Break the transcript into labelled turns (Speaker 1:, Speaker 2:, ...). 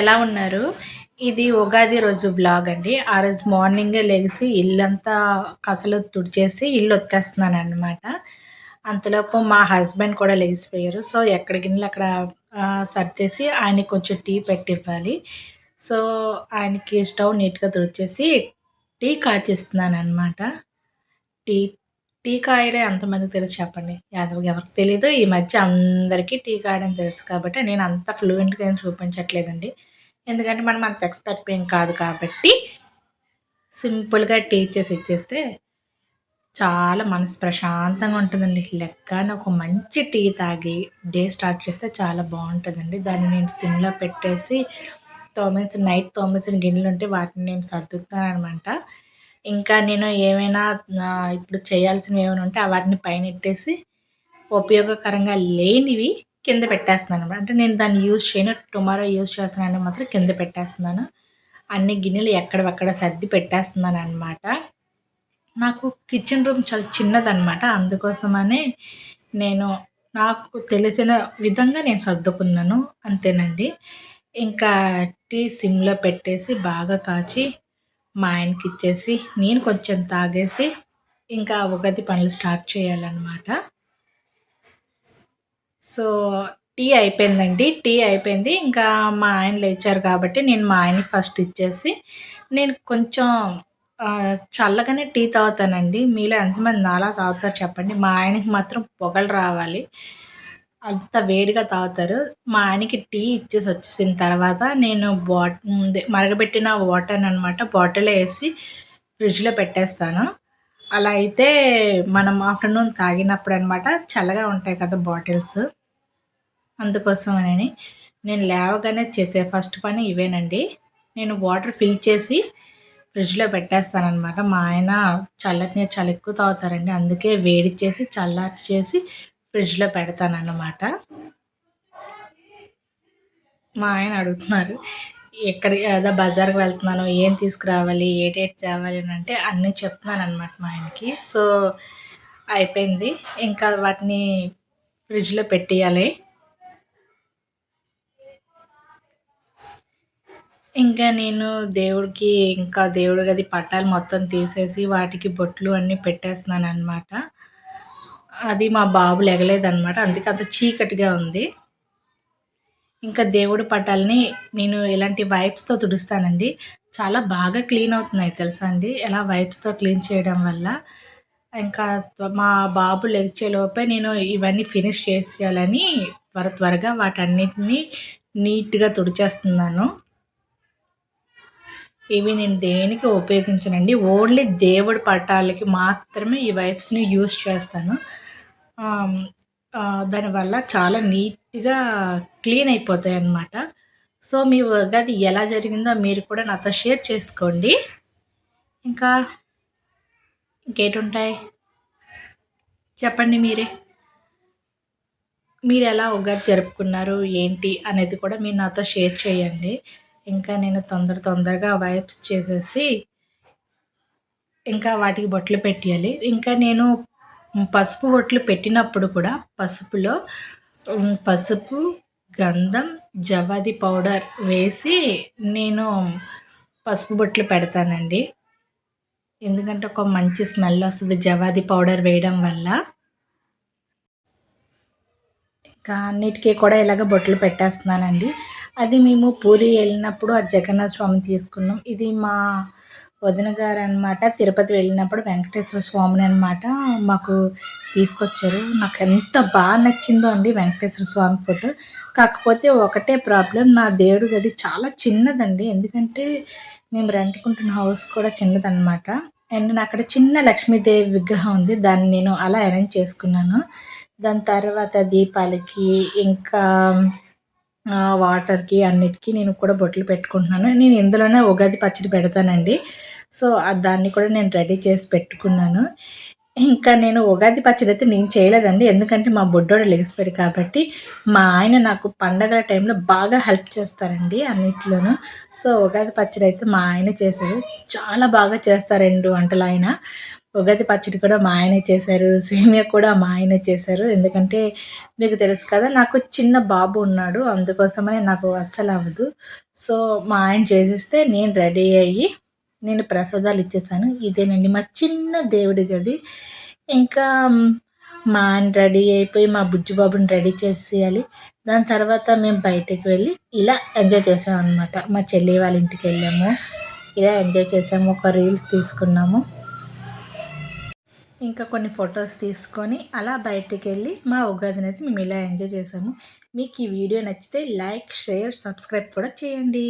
Speaker 1: ఎలా ఉన్నారు? ఇది ఉగాది రోజు బ్లాగ్ అండి. ఆ రోజు మార్నింగే లెగిసి ఇల్లంతా కసలు తుడిచేసి ఇల్లొత్తేస్తున్నాననమాట. అంతలోపు మా హస్బెండ్ కూడా లెగిసిపోయారు. సో, ఎక్కడ గిన్నెలు అక్కడ సర్దేసి ఆయనకి కొంచెం టీ పెట్టివ్వాలి. సో, ఆయనకి స్టవ్ నీట్‌గా తుడిచేసి టీ కాచిస్తున్నాననమాట. టీ టీ కాయడం ఎంతమందికి తెలుసు చెప్పండి? ఎవరికి తెలీదు. ఈ మధ్య అందరికీ టీ కాయడం తెలుసు కాబట్టి నేను అంత ఫ్లూయెంట్‌గా ఏం చూపించట్లేదండి. ఎందుకంటే మనం అంత ఎక్స్‌పర్ట్ ఏం కాదు కాబట్టి సింపుల్‌గా టీ చేసి ఇచ్చేస్తే చాలా మనసు ప్రశాంతంగా ఉంటదండి. లెగ్గాన ఒక మంచి టీ తాగి డే స్టార్ట్ చేస్తే చాలా బావుంటదండి. దాన్ని నేను సిమ్‌లో పెట్టేసి నైట్ తోమేసిన గిన్నెలుంటే వాటిని నేను సర్దుతాననమాట. ఇంకా నేను ఏమైనా ఇప్పుడు చేయాల్సినవి ఏమైనా ఉంటే వాటిని పైనెట్టేసి ఉపయోగకరంగా లేనివి కింద పెట్టేస్తున్నాననమాట. అంటే నేను దాన్ని యూజ్ చేయను. టుమారో యూజ్ చేస్తానని మాత్రం కింద పెట్టేస్తున్నాను. అన్ని గిన్నెలు ఎక్కడివక్కడ సర్ది పెట్టేస్తున్నాననమాట. నాకు కిచెన్ రూమ్ చాలా చిన్నదనమాట. అందుకోసమనే నేను నాకు తెలిసిన విధంగా నేను సర్దుకున్నాను. అంతేనండి. ఇంకా టీ సిమ్‌లో పెట్టేసి బాగా కాచి మా ఆయనకిచ్చేసి నేను కొంచెం తాగేసి ఇంకా ఉగాది పనులు స్టార్ట్ చేయాలనమాట. సో, టీ అయిపోయిందండి. టీ అయిపోయింది. ఇంకా మా ఆయన లేచారు కాబట్టి నేను మా ఆయనకి ఫస్ట్ ఇచ్చేసి నేను కొంచెం చల్లగానే టీ తాగుతానండి. మీలో ఎంతమంది నాలా తాగుతారు చెప్పండి? మా ఆయనకి మాత్రం పొగలు రావాలి. అంత వేడిగా తాగుతారు. మా ఆయనకి టీ ఇచ్చేసి వచ్చేసిన తర్వాత నేను మరగబెట్టిన వాటర్‌ననమాట బాటిల్‌లో ఏసి ఫ్రిడ్జ్‌లో పెట్టేస్తాను. అలా అయితే మనం ఆఫ్టర్‌నూన్ తాగినప్పుడనమాట చల్లగా ఉంటాయి కదా బాటిల్స్. అందుకోసమనని నేను లేవగానే చేసే ఫస్ట్ పని ఇవేనండి. నేను వాటర్ ఫిల్ చేసి ఫ్రిడ్జ్‌లో పెట్టేస్తాననమాట. మా ఆయన చల్లటి నీరు చాలా ఎక్కువ తాగుతారండి. అందుకే వేడి చేసి చల్లార్చేసి ఫ్రిడ్జ్‌లో పెడతానన్నమాట. మా ఆయన అడుగుతున్నారు, ఏదో బజార్‌కి వెళ్తున్నాను, ఏం తీసుకురావాలి, ఏటేటి తేవాలి అనంటే అన్నీ చెప్తున్నాననమాట మా ఆయనకి. సో, అయిపోయింది. ఇంకా వాటిని ఫ్రిడ్జ్‌లో పెట్టేయాలి. ఇంకా నేను దేవుడి గది పటాలు మొత్తం తీసేసి వాటికి బొట్లు అన్నీ పెట్టేస్తున్నాననమాట. అది మా బాబు లెగలేదనమాట. అందుకే అంత చీకటిగా ఉంది. ఇంకా దేవుడి పటాలని నేను ఇలాంటి వైప్స్‌తో తుడుస్తానండి. చాలా బాగా క్లీన్ అవుతున్నాయి తెలుసా అండి. ఎలా వైప్స్‌తో క్లీన్ చేయడం వల్ల. ఇంకా మా బాబు లెగిచేలోపే నేను ఇవన్నీ ఫినిష్ చేసేయాలని త్వరగా వాటన్నిటిని నీట్‌గా తుడిచేస్తున్నాను. ఇవి నేను దేనికి ఉపయోగించనండి. ఓన్లీ దేవుడి పటాలకి మాత్రమే ఈ వైప్స్‌ని యూజ్ చేస్తాను. దానివల్ల చాలా నీట్‌గా క్లీన్ అయిపోతాయన్నమాట. సో, మీ ఉగాది ఎలా జరిగిందో మీరు కూడా నాతో షేర్ చేసుకోండి. ఇంకా ఇంకేటుంటాయి? చెప్పండి మీరే. మీరెలా ఉగాది జరుపుకున్నారు? ఏంటి? అనేది కూడా మీరు నాతో షేర్ చేయండి. ఇంకా నేను తొందరగా వైప్స్ చేసేసి ఇంకా వాటికి బొట్లు పెట్టేయాలి. ఇంకా నేను పసుపు బొట్లు పెట్టినప్పుడు కూడా పసుపు, గంధం, జవాది పౌడర్ వేసి నేను పసుపు బొట్లు పెడతానండి. ఎందుకంటే ఒక మంచి స్మెల్ వస్తది జవాది పౌడర్ వేయడం వల్ల. ఇంకా అన్నిటికి కూడా ఇలాగ బొట్లు పెట్టేస్తున్నానండి. అది మేము పూరి వెళ్ళినప్పుడు ఆ జగన్నాథ స్వామిని తీసుకున్నాం. ఇది మా వదిన గారనమాట. తిరుపతి వెళ్ళినప్పుడు వెంకటేశ్వర స్వామిని అనమాట మాకు తీసుకొచ్చారు. నాకెంత నచ్చిందో అండి వెంకటేశ్వర స్వామి ఫోటో. కాకపోతే ఒకటే ప్రాబ్లమ్, నా దేవుడి గది చాలా చిన్నదండి. ఎందుకంటే మేము రెంట్‌కుంటున్న హౌస్ కూడా చిన్నదనమాట. అండ్ అక్కడ చిన్న లక్ష్మీదేవి విగ్రహం ఉంది. దాన్ని నేను అలా అరేంజ్ చేసుకున్నాను. దాని తర్వాత దీపాలకి ఇంకా వాటర్‌కి అన్నిటికి నేను కూడా బొట్లు పెట్టుకుంటున్నాను. నేను ఇందులోనే ఉగాది పచ్చడి పెడతానండి. సో, దాన్ని కూడా నేను రెడీ చేసి పెట్టుకున్నాను. ఇంకా నేను ఉగాది పచ్చడి అయితే నేను చేయలేదండి. ఎందుకంటే మా బుడ్డోడు లెగిసిపోయాడు కాబట్టి, మా ఆయన నాకు పండగల టైంలో బాగా హెల్ప్ చేస్తారండి అన్నిట్లోనూ. సో, ఉగాది పచ్చడి అయితే మా ఆయనే చేశారు. చాలా బాగా చేస్తారు 2 వంటలు ఆయన. ఉగాది పచ్చడి కూడా మా ఆయనే చేశారు. సేమియా కూడా మా ఆయనే చేశారు. ఎందుకంటే మీకు తెలుసు కదా! నాకు చిన్న బాబు ఉన్నాడు. అందుకోసమని నాకు అస్సలు అవ్వదు. సో, మా ఆయన చేసిస్తే నేను రెడీ అయ్యి నేను ప్రసాదాలు ఇచ్చేసాను. ఇదేనండి మా చిన్న దేవుడి గది. ఇంకా మా ఆయన రెడీ అయిపోయి మా బుజ్జి బాబుని రెడీ చేసేయాలి. దాని తర్వాత మేము బయటికి వెళ్ళి ఇలా ఎంజాయ్ చేసామనమాట. మా చెల్లి వాళ్ళ ఇంటికెళ్ళాము. ఇలా ఎంజాయ్ చేసాము. ఒక రీల్స్ తీసుకున్నాము. ఇంకా కొన్ని ఫొటోస్ తీసుకొని అలా బయటికెళ్ళి మా ఉగాదినైతే మేము ఇలా ఎంజాయ్ చేసాము. మీకు ఈ వీడియో నచ్చితే లైక్, షేర్, సబ్స్క్రైబ్ కూడా చేయండి.